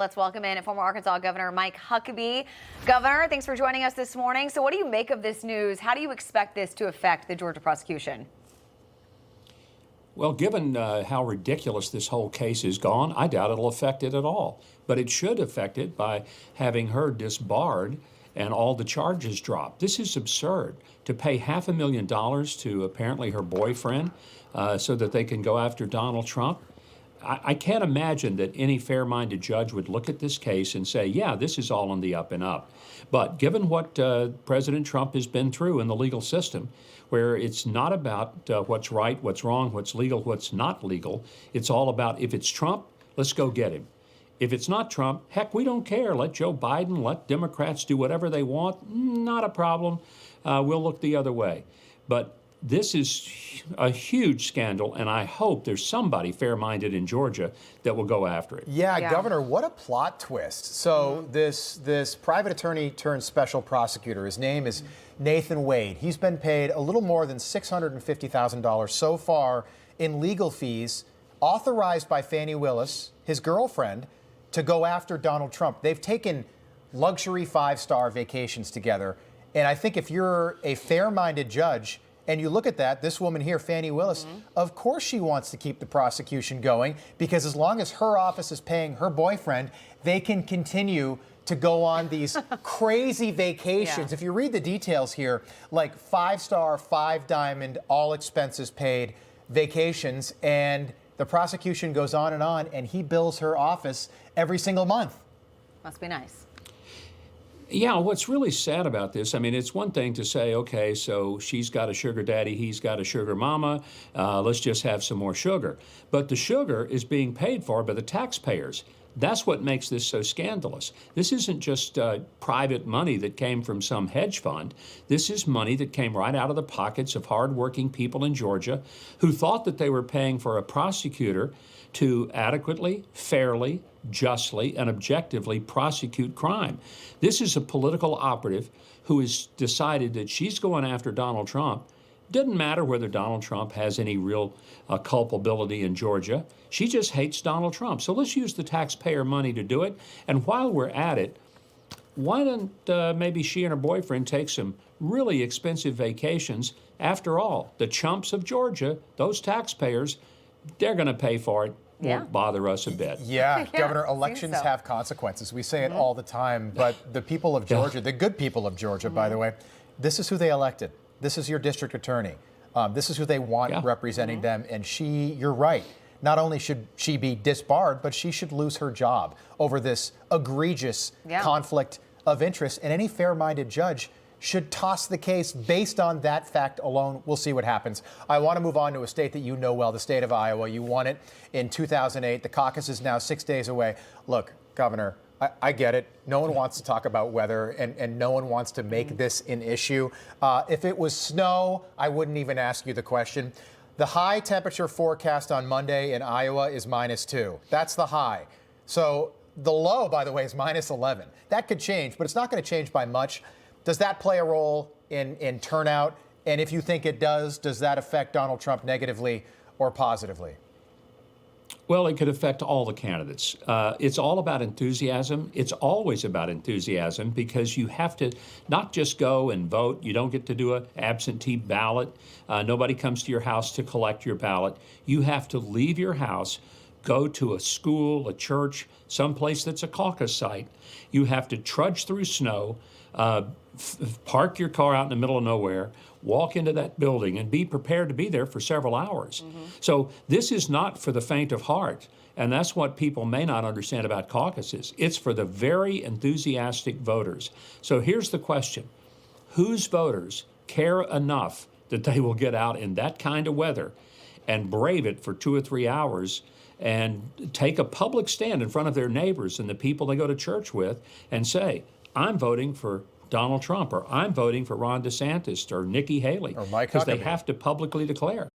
Let's welcome in former Arkansas Governor Mike Huckabee. Governor, thanks for joining us this morning. So what do you make of this news? How do you expect this to affect the Georgia prosecution? Well, given how ridiculous this whole case has gone, I doubt it'll affect it at all. But it should affect it by having her disbarred and all the charges dropped. This is absurd, to pay $500,000 to apparently her boyfriend so that they can go after Donald Trump. I can't imagine that any fair-minded judge would look at this case and say, yeah, this is all on the up and up. But given what President Trump has been through in the legal system, where it's not about what's right, what's wrong, what's legal, what's not legal, it's all about if it's Trump, let's go get him. If it's not Trump, heck, we don't care. Let Joe Biden, let Democrats do whatever they want. Not a problem. We'll look the other way. But this is a huge scandal, and I hope there's somebody fair-minded in Georgia that will go after it. Yeah, Governor, what a plot twist. So this private attorney turned special prosecutor, his name is Nathan Wade. He's been paid a little more than $650,000 so far in legal fees, authorized by Fani Willis, his girlfriend, to go after Donald Trump. They've taken luxury five-star vacations together, and I think if you're a fair-minded judge, and you look at that, this woman here, Fani Willis, of course she wants to keep the prosecution going, because as long as her office is paying her boyfriend, they can continue to go on these crazy vacations. If you read the details here, like five-star, five-diamond, all expenses paid vacations, and the prosecution goes on, and he bills her office every single month. Must be nice. Yeah, what's really sad about this, I mean, it's one thing to say, okay, so she's got a sugar daddy, he's got a sugar mama, let's just have some more sugar. But the sugar is being paid for by the taxpayers. That's what makes this so scandalous. This isn't just private money that came from some hedge fund. This is money that came right out of the pockets of hardworking people in Georgia who thought that they were paying for a prosecutor to adequately, fairly, justly, and objectively prosecute crime. This is a political operative who has decided that she's going after Donald Trump. Doesn't matter whether Donald Trump has any real culpability in Georgia. She just hates Donald Trump. So let's use the taxpayer money to do it. And while we're at it, why don't maybe she and her boyfriend take some really expensive vacations? After all, the chumps of Georgia, those taxpayers, they're going to pay for it. Won't bother us a bit. Yeah, Governor, elections have consequences. We say it all the time, but the people of Georgia, the good people of Georgia, by the way, this is who they elected. This is your district attorney. This is who they want representing them. And you're right, not only should she be disbarred, but she should lose her job over this egregious conflict of interest. And any fair-minded judge should toss the case based on that fact alone. We'll see what happens. I want to move on to a state that you know well, the state of Iowa. You won it in 2008. The caucus is now 6 days away. Look, Governor, I get it. No one wants to talk about weather, and no one wants to make this an issue. If it was snow, I wouldn't even ask you the question. The high temperature forecast on Monday in Iowa is -2. That's the high. So the low, by the way, is -11. That could change, but it's not going to change by much. Does that play a role in turnout? And if you think it does that affect Donald Trump negatively or positively? Well, it could affect all the candidates. It's all about enthusiasm. It's always about enthusiasm, because you have to not just go and vote. You don't get to do an absentee ballot. Nobody comes to your house to collect your ballot. You have to leave your house, go to a school, a church, someplace that's a caucus site. You have to trudge through snow, park your car out in the middle of nowhere, walk into that building, and be prepared to be there for several hours. So this is not for the faint of heart. And that's what people may not understand about caucuses. It's for the very enthusiastic voters. So here's the question. Whose voters care enough that they will get out in that kind of weather and brave it for 2 or 3 hours and take a public stand in front of their neighbors and the people they go to church with and say, I'm voting for Donald Trump, or I'm voting for Ron DeSantis or Nikki Haley, or Mike Huckabee, because they have to publicly declare.